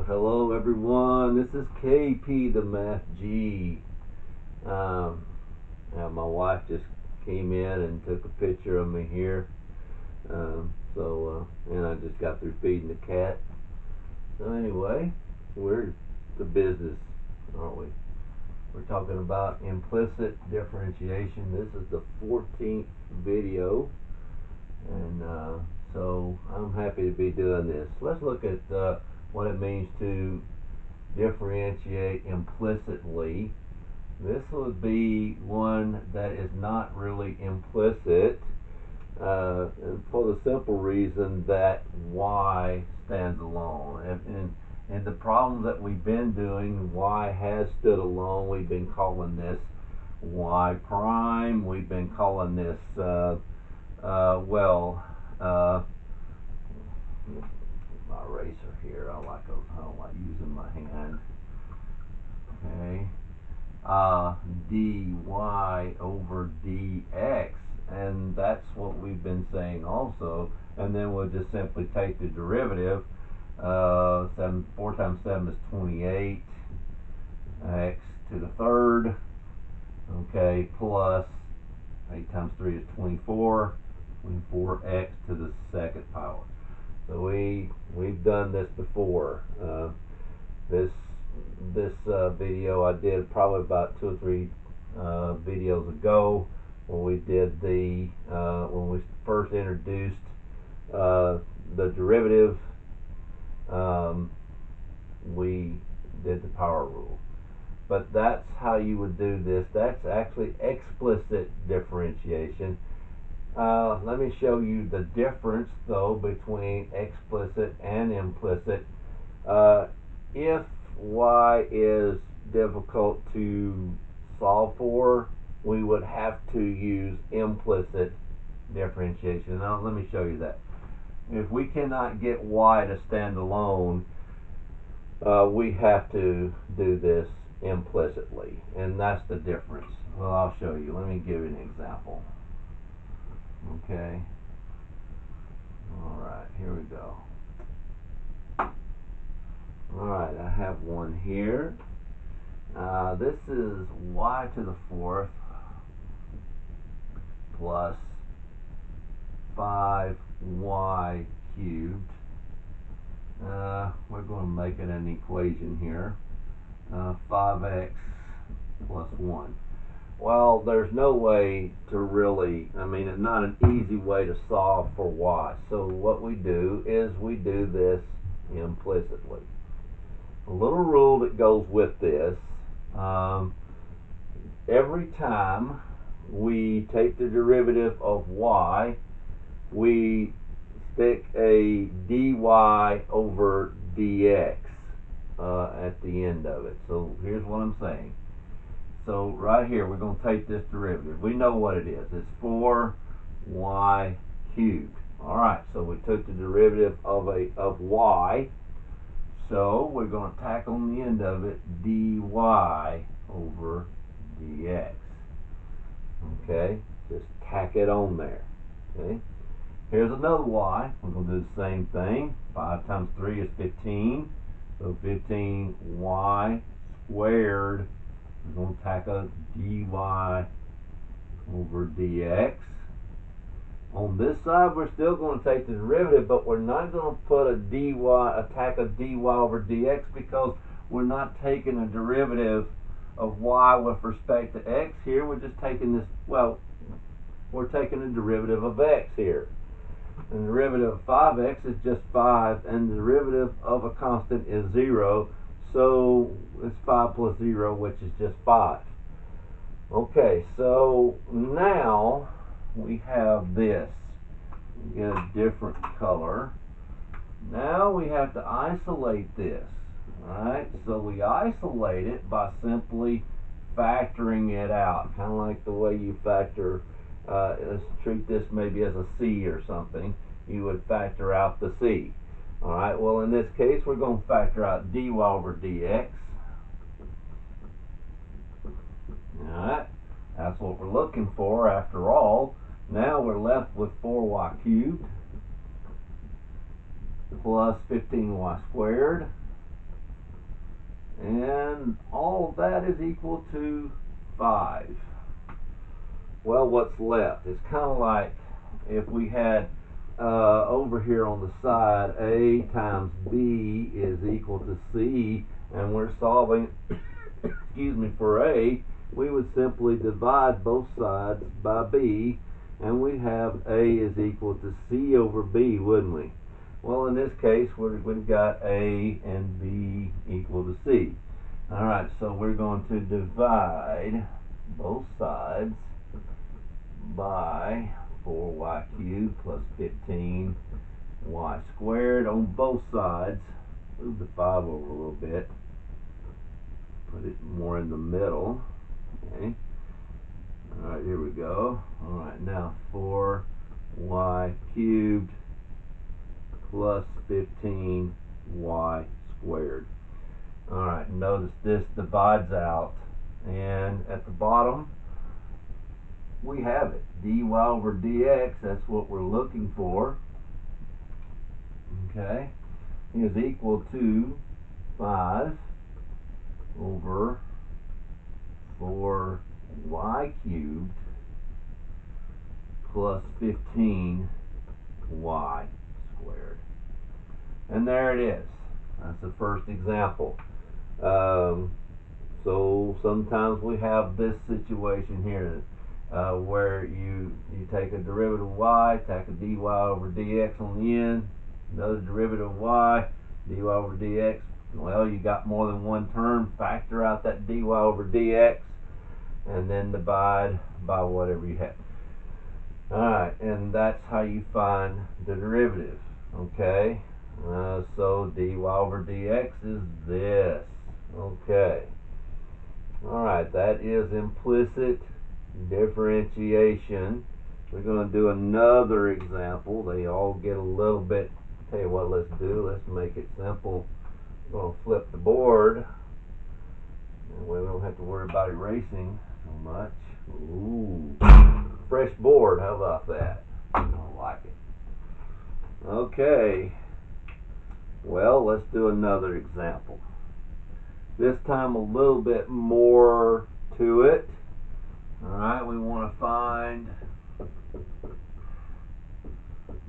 Hello everyone, this is KP the Math G. My wife just came in and took a picture of me here. And I just got through feeding the cat. So anyway, we're the business, aren't we? We're talking about implicit differentiation. This is the 14th video, and so I'm happy to be doing this. Let's look at what it means to differentiate implicitly. This would be one that is not really implicit, for the simple reason that y stands alone. And the problem that we've been doing, y has stood alone. We've been calling this y prime. We've been calling this my eraser here. I don't like using my hand. Okay. dy over dx, and that's what we've been saying also. And then we'll just simply take the derivative. 4 times 7 is 28, x to the third, okay, plus 8 times 3 is 24, 24x to the second power. So we've done this before. This video I did probably about 2 or 3 videos ago, when we did when we first introduced the derivative. We did the power rule, but that's how you would do this. That's actually explicit differentiation. Let me show you the difference though between explicit and implicit. If y is difficult to solve for, we would have to use implicit differentiation. Now let me show you that. If we cannot get y to stand alone, we have to do this implicitly, and that's the difference. Well, I'll show you. Let me give you an example. Okay. Alright, here we go. Alright, I have one here. This is y to the fourth plus 5y cubed. We're going to make it an equation here. 5x plus 1. Well, there's no way to really, it's not an easy way to solve for y. So what we do is we do this implicitly. A little rule that goes with this: every time we take the derivative of y, we stick a dy over dx at the end of it. So here's what I'm saying. So right here, we're going to take this derivative. We know what it is. It's 4y cubed. All right, so we took the derivative of y. So we're going to tack on the end of it dy over dx. Okay, just tack it on there. Okay. Here's another y. We're going to do the same thing. 5 times 3 is 15. So 15y squared. We're going to tack a dy over dx. On this side, we're still going to take the derivative, but we're not going to put tack a dy over dx, because we're not taking a derivative of y with respect to x here. We're just taking this, we're taking a derivative of x here. And the derivative of 5x is just 5, and the derivative of a constant is 0. So it's 5 plus 0, which is just 5. Okay, so now we have this. We get a different color. Now we have to isolate this. Alright, so we isolate it by simply factoring it out. Kind of like the way you factor, let's treat this maybe as a c or something. You would factor out the c. Alright, well in this case we're going to factor out dy over dx. Alright, that's what we're looking for after all. Now we're left with 4y cubed plus 15y squared And all of that is equal to 5. Well, what's left? It's kind of like if we had over here on the side A times B is equal to C, and we're solving excuse me, for A, we would simply divide both sides by B, and we'd have A is equal to C over B, wouldn't we? Well, in this case, we've got A and B equal to C. Alright, so we're going to divide both sides by 4y cubed plus 15y squared on both sides. Move the 5 over a little bit. Put it more in the middle. Okay. Alright, here we go. Alright, now 4y cubed plus 15y squared. Alright, notice this divides out, and at the bottom we have it. dy over dx, that's what we're looking for. Okay, is equal to 5 over 4y cubed plus 15y squared. And there it is. That's the first example. So sometimes we have this situation here where you take a derivative of y, take a dy over dx on the end, another derivative of y, dy over dx. Well, you got more than one term, factor out that dy over dx, and then divide by whatever you have. Alright, and that's how you find the derivative. Okay, so dy over dx is this. Okay. Alright, that is implicit differentiation. We're going to do another example. They all get a little bit. Tell you what, let's make it simple. We're going to flip the board. That way we don't have to worry about erasing so much. Ooh, fresh board. How about that? I don't like it. Okay. Well, let's do another example. This time a little bit more to it. Alright, we want to find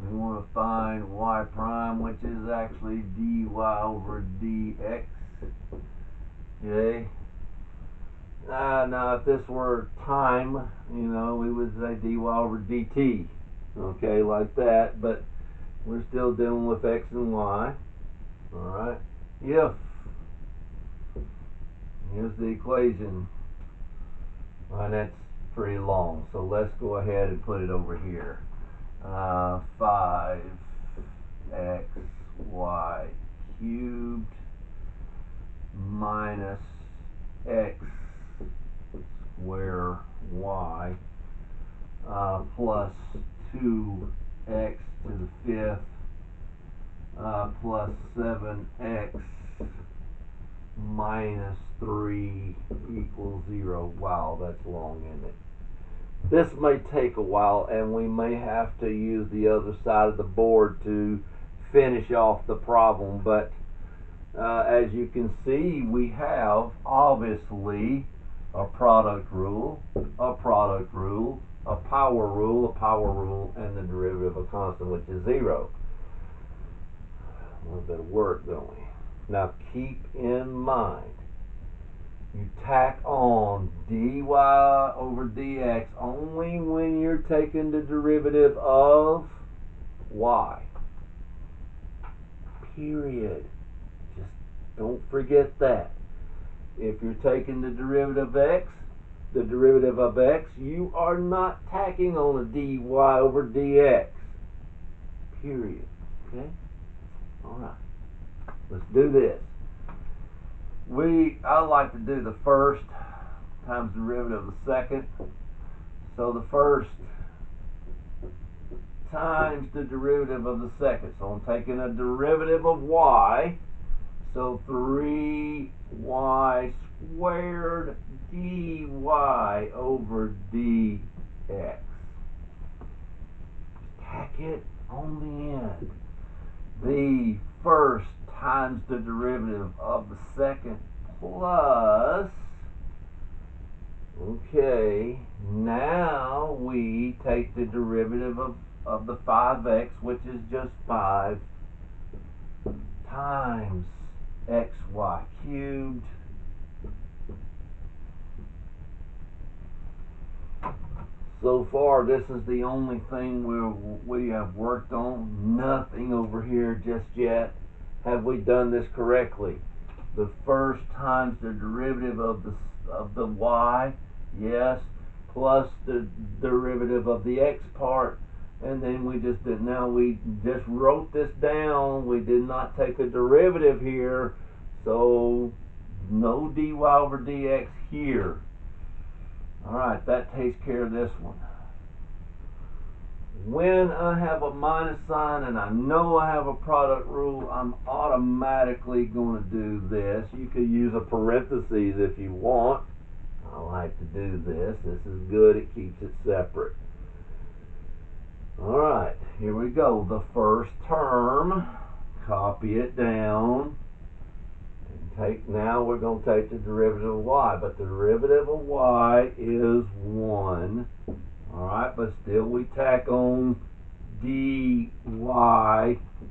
y prime, which is actually dy over dx. Okay. Now if this were time, we would say dy over dt. Okay, like that, but we're still dealing with x and y. Alright. If here's the equation. And that's pretty long, so let's go ahead and put it over here. 5xy cubed minus x square y plus 2x to the fifth plus 7x minus 3 equals 0. Wow, that's long, isn't it? This may take a while, and we may have to use the other side of the board to finish off the problem, but as you can see, we have obviously a product rule, a product rule, a power rule, and the derivative of a constant, which is 0. A little bit of work, don't we? Now keep in mind, you tack on dy over dx only when you're taking the derivative of y. Period. Just don't forget that. If you're taking the derivative of x, you are not tacking on a dy over dx. Period. Okay? Alright. Let's do this. I like to do the first times the derivative of the second. So the first times the derivative of the second. So I'm taking a derivative of y. So 3y squared dy over dx. Tack it on the end. The first times the derivative of the second plus, okay, now we take the derivative of the 5x, which is just 5, times xy cubed so far. This is the only thing we have worked on. Nothing over here just yet. Have we done this correctly? The first times the derivative of the y, yes, plus the derivative of the x part, and then we just wrote this down. We did not take a derivative here, so no dy over dx here. Alright, that takes care of this one. When I have a minus sign and I know I have a product rule, I'm automatically going to do this. You could use a parentheses if you want. I like to do this. This is good. It keeps it separate. Alright, here we go. The first term, copy it down. Now we're going to take the derivative of y, but the derivative of y is 1. Alright, but still we tack on dy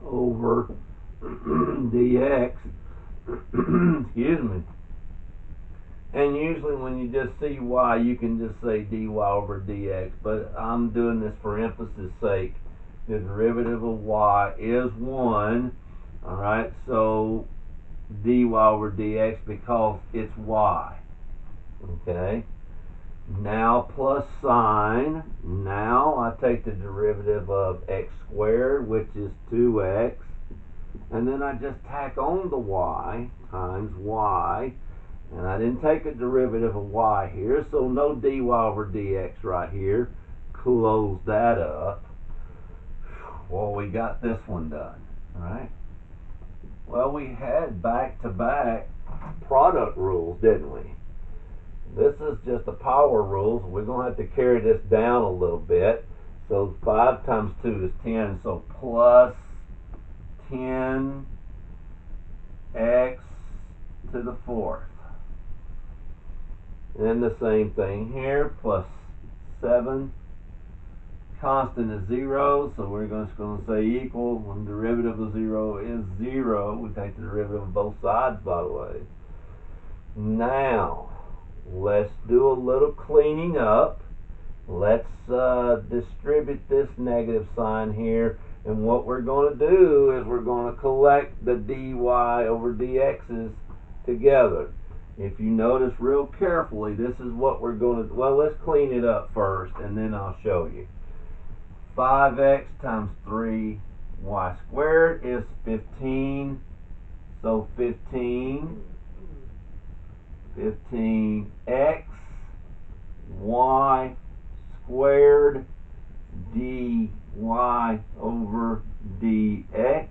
over dx. Excuse me. And usually when you just see y, you can just say dy over dx, but I'm doing this for emphasis sake. The derivative of y is 1. Alright, so dy over dx because it's y. Okay. Now plus sign. Now I take the derivative of x squared, which is 2x, and then I just tack on the y times y, and I didn't take a derivative of y here, so no dy over dx right here. Close that up. Well, we got this one done, right? Well, we had back-to-back product rules, didn't we? This is just the power rules. We're going to have to carry this down a little bit. So 5 times 2 is 10. So plus 10x to the 4th. And the same thing here. Plus 7. Constant is 0. So we're just going to say equal. When the derivative of 0 is 0. We take the derivative of both sides, by the way. Now, let's do a little cleaning up. Let's distribute this negative sign here. And what we're going to do is we're going to collect the dy over dx's together. If you notice real carefully, this is what we're going to... Well, let's clean it up first, and then I'll show you. 5x times 3y squared is 15. So 15x y squared dy over dx,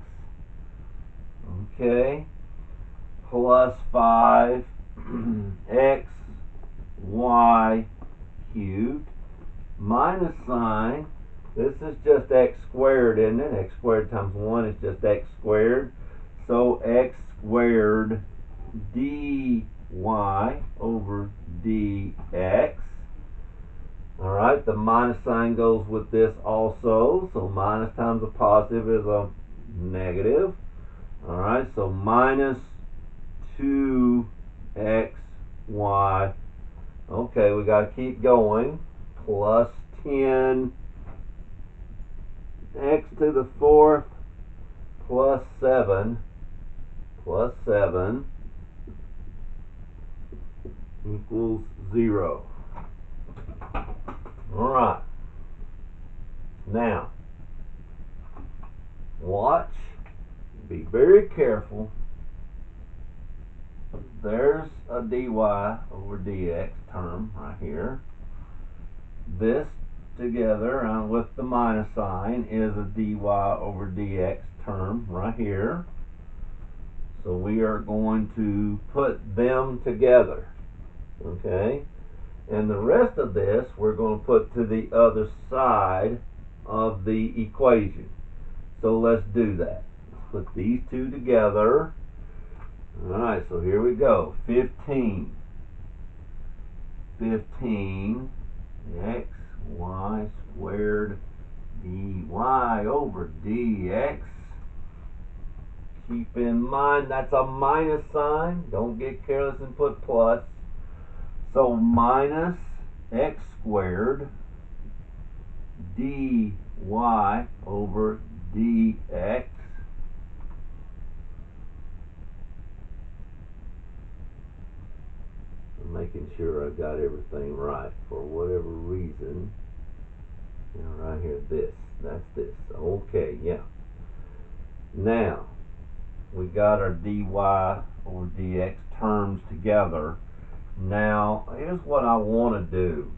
okay, plus 5 x y cubed minus sign. This is just x squared, isn't it? X squared times 1 is just x squared. So x squared dy over dx. Alright, the minus sign goes with this also. So minus times a positive is a negative. Alright, so minus 2xy. Okay, we got to keep going. Plus 10 x to the 4th plus 7 equals 0. Alright. Now, watch. Be very careful. There's a dy over dx term right here. This together with the minus sign is a dy over dx term right here. So we are going to put them together. Okay? And the rest of this we're going to put to the other side of the equation. So let's do that. Let's put these two together. Alright, so here we go. 15 x y squared dy over dx. Keep in mind that's a minus sign. Don't get careless and put plus. So minus x squared dy over dx. I'm making sure I've got everything right for whatever reason. Right here, that's this. Okay, yeah. Now, we got our dy over dx terms together. Now, here's what I want to do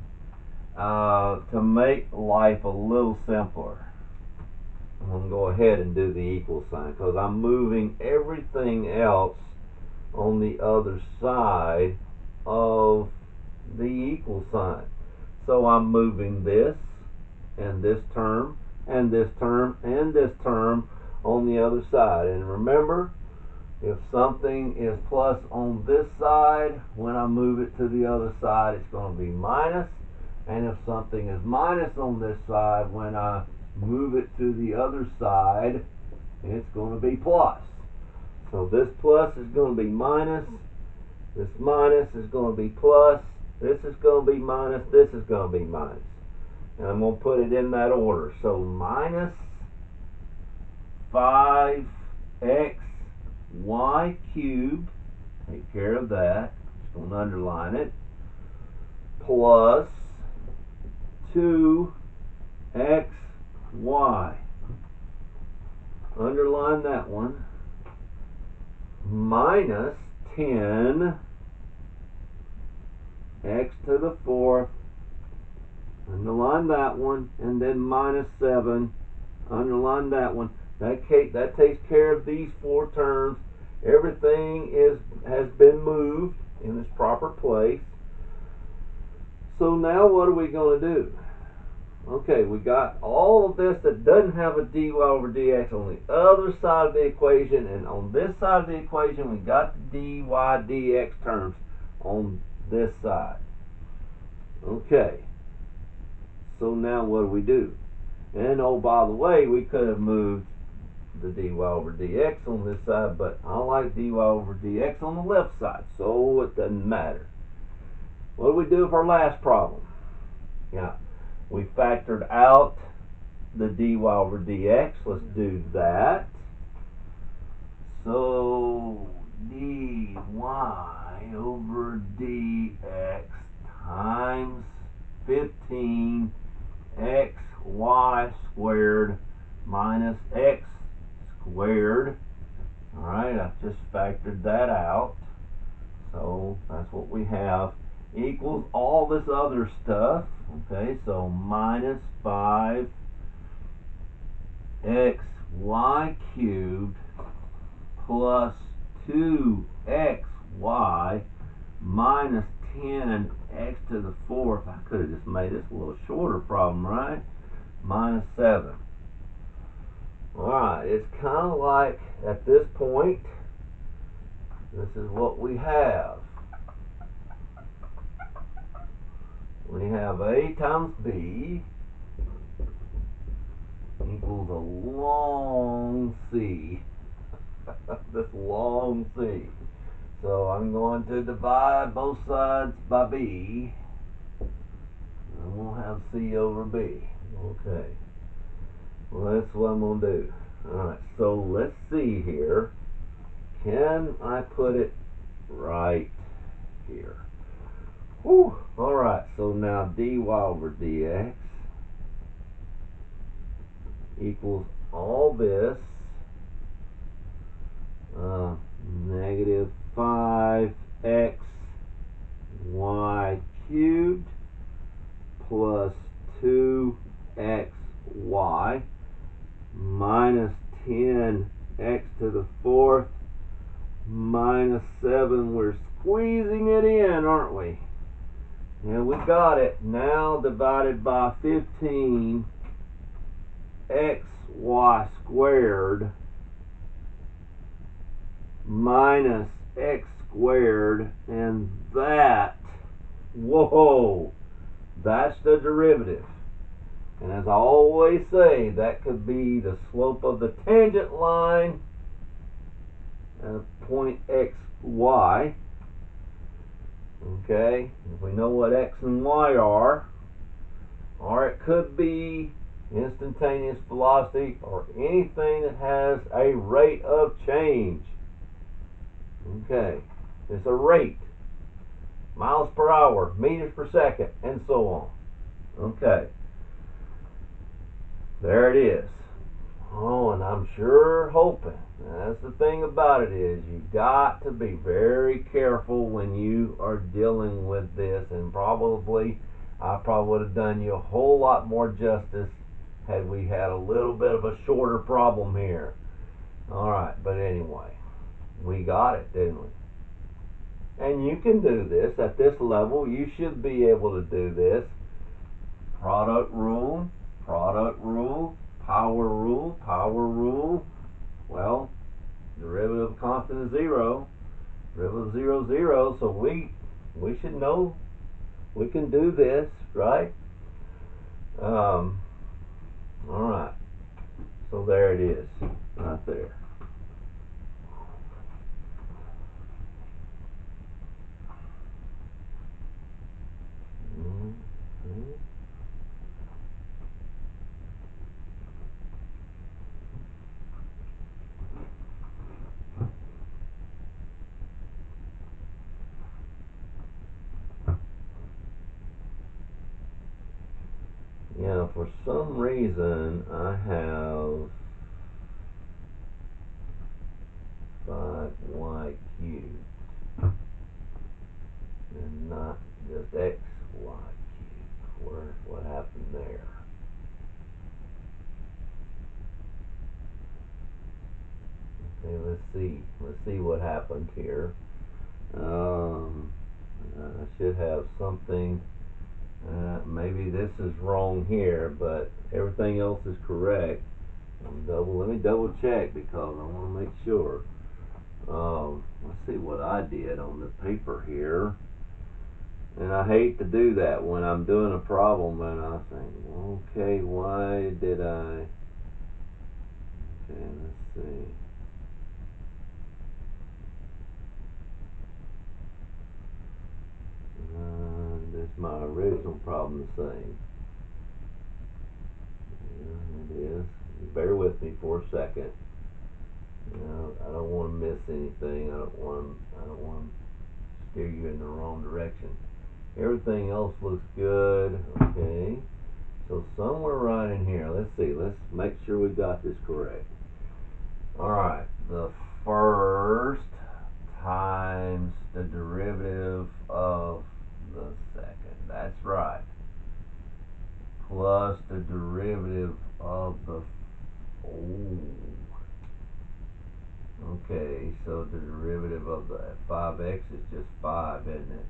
to make life a little simpler. I'm going to go ahead and do the equal sign because I'm moving everything else on the other side of the equal sign. So I'm moving this and this term and this term and this term on the other side. And remember, if something is plus on this side, when I move it to the other side, it's going to be minus. And if something is minus on this side, when I move it to the other side, it's going to be plus. So this plus is going to be minus. This minus is going to be plus. This is going to be minus. This is going to be minus. And I'm going to put it in that order. So minus 5x y cubed, take care of that, just going to underline it, plus 2xy, underline that one, minus 10 x to the fourth, underline that one, and then minus 7, underline that one. That takes care of these four terms. Everything has been moved in its proper place. So now what are we going to do? Okay, we got all of this that doesn't have a dy over dx on the other side of the equation, and on this side of the equation we got the dy dx terms on this side. Okay, so now what do we do? And oh, by the way, we could have moved the dy over dx on this side, but I like dy over dx on the left side, so it doesn't matter. What do we do with our last problem? Yeah, we factored out the dy over dx. Let's do that. So dy over dx times 15 xy squared minus x squared. Alright, I've just factored that out. So that's what we have. Equals all this other stuff. Okay, so minus 5xy cubed plus 2xy minus 10x to the fourth. I could have just made this a little shorter problem, right? Minus 7. Alright, it's kind of like at this point, this is what we have. We have A times B equals a long C. This long C. So I'm going to divide both sides by B. And we'll have C over B. Okay. Well, that's what I'm going to do. Alright, so let's see here. Can I put it right here? Whew. Alright, so now dy over dx equals all this negative 5xy cubed plus 2xy minus 10x to the fourth minus 7. We're squeezing it in, aren't we? And we got it. Now divided by 15 xy squared minus x squared, and that, whoa, that's the derivative. And as I always say, that could be the slope of the tangent line at point x, y. Okay, if we know what x and y are, or it could be instantaneous velocity or anything that has a rate of change. Okay, it's a rate, miles per hour, meters per second, and so on. Okay, there it is. Oh, and I'm sure hoping, that's the thing about it, is you got to be very careful when you are dealing with this, and I probably would have done you a whole lot more justice had we had a little bit of a shorter problem here. Alright, but anyway, we got it, didn't we? And you can do this at this level. You should be able to do this. Product rule, power rule, power rule. Well, derivative of constant is 0. Derivative of 0 is 0, so we should know we can do this, right? Alright. So there it is, right there. Yeah, for some reason I have 5y cubed and not just xy cubed. What happened there? Okay, let's see what happened here. I should have something. Maybe this is wrong here, but everything else is correct. Let me double check because I want to make sure. Let's see what I did on the paper here. And I hate to do that when I'm doing a problem and I think, okay, why did I? Okay, let's see. This is my original problem the same. Yeah, it is. Bear with me for a second. I don't want to miss anything. I don't want to steer you in the wrong direction. Everything else looks good. Okay. So somewhere right in here, let's see. Let's make sure we got this correct. All right. The first times the derivative of the second. That's right. Plus the derivative of the okay, so the derivative of the 5x is just 5, isn't it?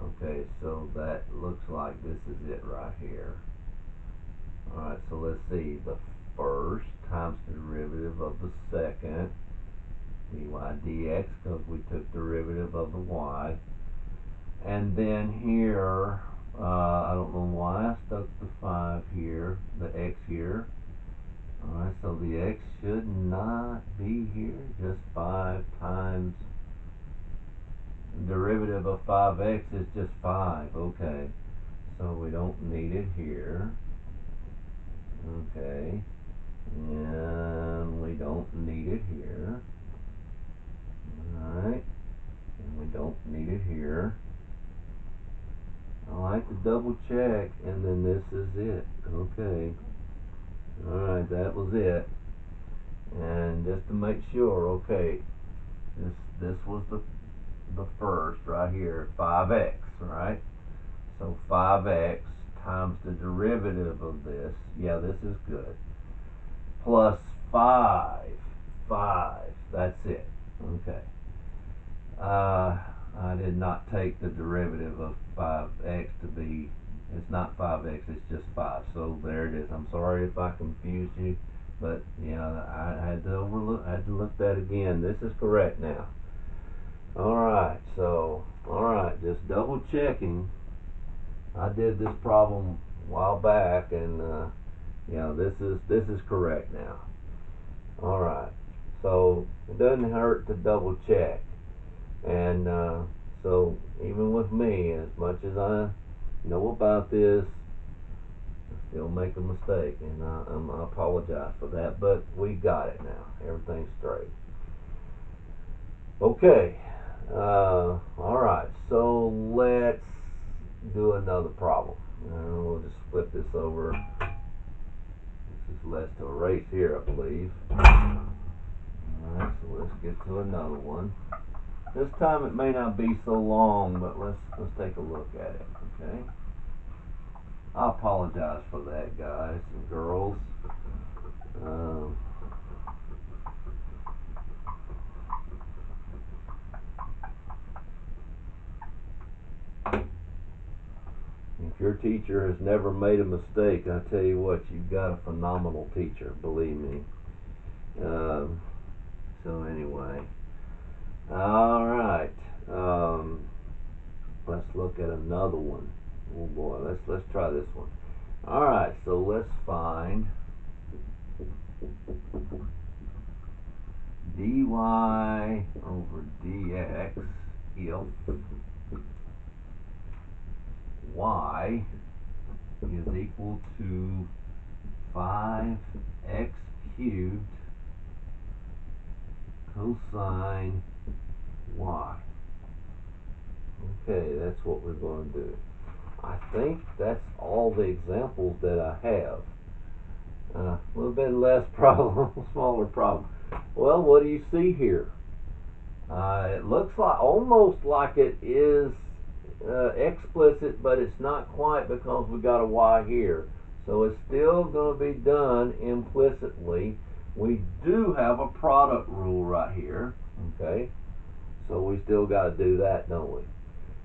Okay, so that looks like this is it right here. Alright, so let's see. The first times the derivative of the second, dy dx, because we took derivative of the y. And then here, I don't know why I stuck the 5 here, the x here. Alright, so the x should not be here, just 5 times the derivative of 5x is just 5. Okay, so we don't need it here. Okay, and we don't need it here. Alright, and we don't need it here. I like to double check, and then this is it. Okay. Alright, that was it. And just to make sure, okay, this was the first right here, 5x, right? So 5x times the derivative of this, yeah, this is good, plus 5, that's it. Okay. I did not take the derivative of 5x to be, it's not 5x, it's just 5. So there it is. I'm sorry if I confused you, but yeah, I had to look that again. This is correct now. Alright, so, alright, just double checking. I did this problem a while back, and yeah, this is correct now. Alright, so it doesn't hurt to double check. And so even with me, as much as I know about this, I still make a mistake, and I apologize for that, but we got it now. Everything's straight. Okay, alright, so let's do another problem. We'll just flip this over. This is less to erase here, I believe. Alright, so let's get to another one. This time it may not be so long, but let's take a look at it, okay? I apologize for that, guys and girls. If your teacher has never made a mistake, I tell you what, you've got a phenomenal teacher, believe me. So anyway, all right. Let's look at another one. Oh boy, let's try this one. All right, so let's find dy over dx if y is equal to 5x cubed cosine y. Okay, that's what we're going to do. I think that's all the examples that I have. A little bit less problem, smaller problem. Well, what do you see here? It looks like almost like it is explicit, but it's not quite because we got a y here. So it's still going to be done implicitly. We do have a product rule right here. Okay, so we still got to do that, don't we?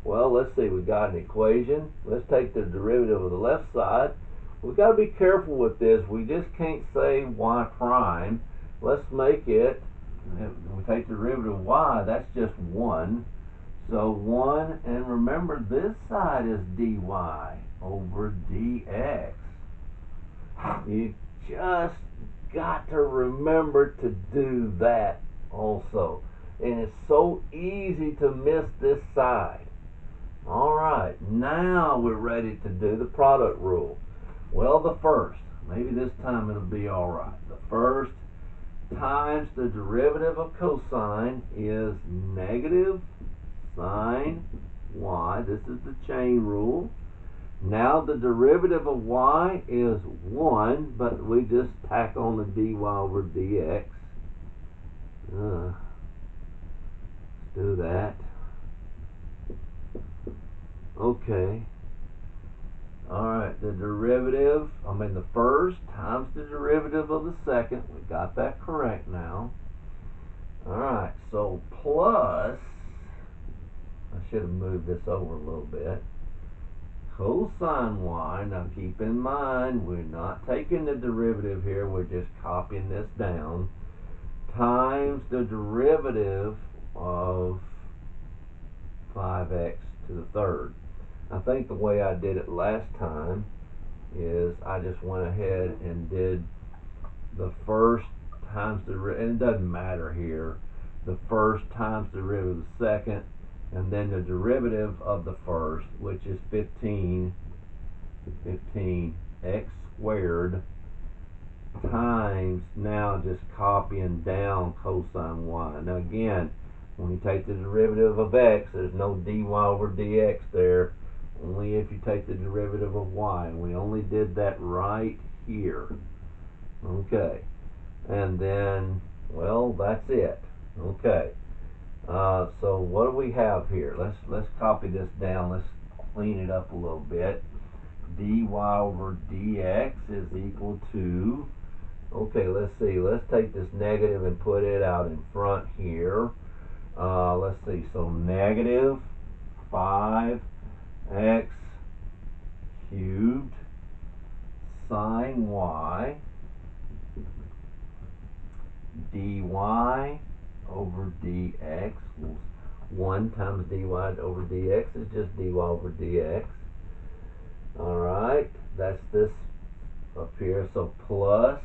Well, let's see. We've got an equation. Let's take the derivative of the left side. We've got to be careful with this. We just can't say y prime. Let's make it, we take the derivative of y, that's just 1. So 1, and remember this side is dy over dx. You just got to remember to do that also. And it's so easy to miss this side. Alright, now we're ready to do the product rule. Well, the first, maybe this time it'll be alright. The first times the derivative of cosine is negative sine y. This is the chain rule. Now the derivative of y is 1, but we just tack on the dy over dx. Let's do that. Okay. Alright, the first times the derivative of the second. We got that correct now. Alright, so plus, I should have moved this over a little bit, cosine y. Now keep in mind, we're not taking the derivative here, we're just copying this down, times the derivative of 5x to the third. I think the way I did it last time is I just went ahead and did the first times the, and it doesn't matter here, the first times the derivative of the second, and then the derivative of the first, which is 15 x squared, times, now just copying down cosine y. Now again, when you take the derivative of x, there's no dy over dx there, only if you take the derivative of y, and we only did that right here. Okay, and then, well, that's it. Okay, so what do we have here? Let's copy this down. Let's clean it up a little bit. Dy over dx is equal to, okay, let's see. Let's take this negative and put it out in front here. Let's see. So negative 5x cubed sine y dy over dx. 1 times dy over dx is just dy over dx. Alright, that's this up here. So plus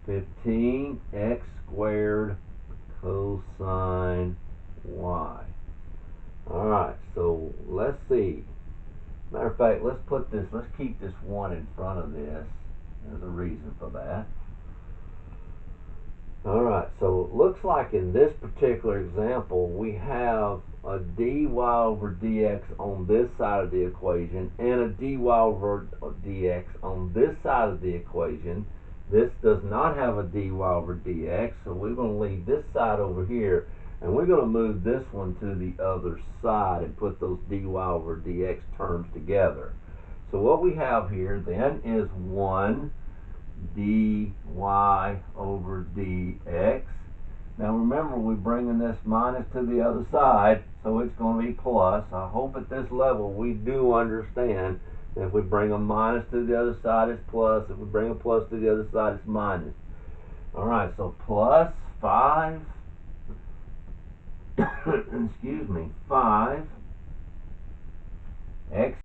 15x squared cosine y. Alright, so let's see. Matter of fact, let's keep this 1 in front of this. There's a reason for that. Alright, so it looks like in this particular example we have a dy over dx on this side of the equation and a dy over dx on this side of the equation. This does not have a dy over dx, so we're going to leave this side over here, and we're going to move this one to the other side and put those dy over dx terms together. So what we have here then is 1 dy over dx. Now remember, we're bringing this minus to the other side, so it's going to be plus. I hope at this level we do understand that if we bring a minus to the other side, it's plus. If we bring a plus to the other side, it's minus. Alright, so plus 5, excuse me, 5 x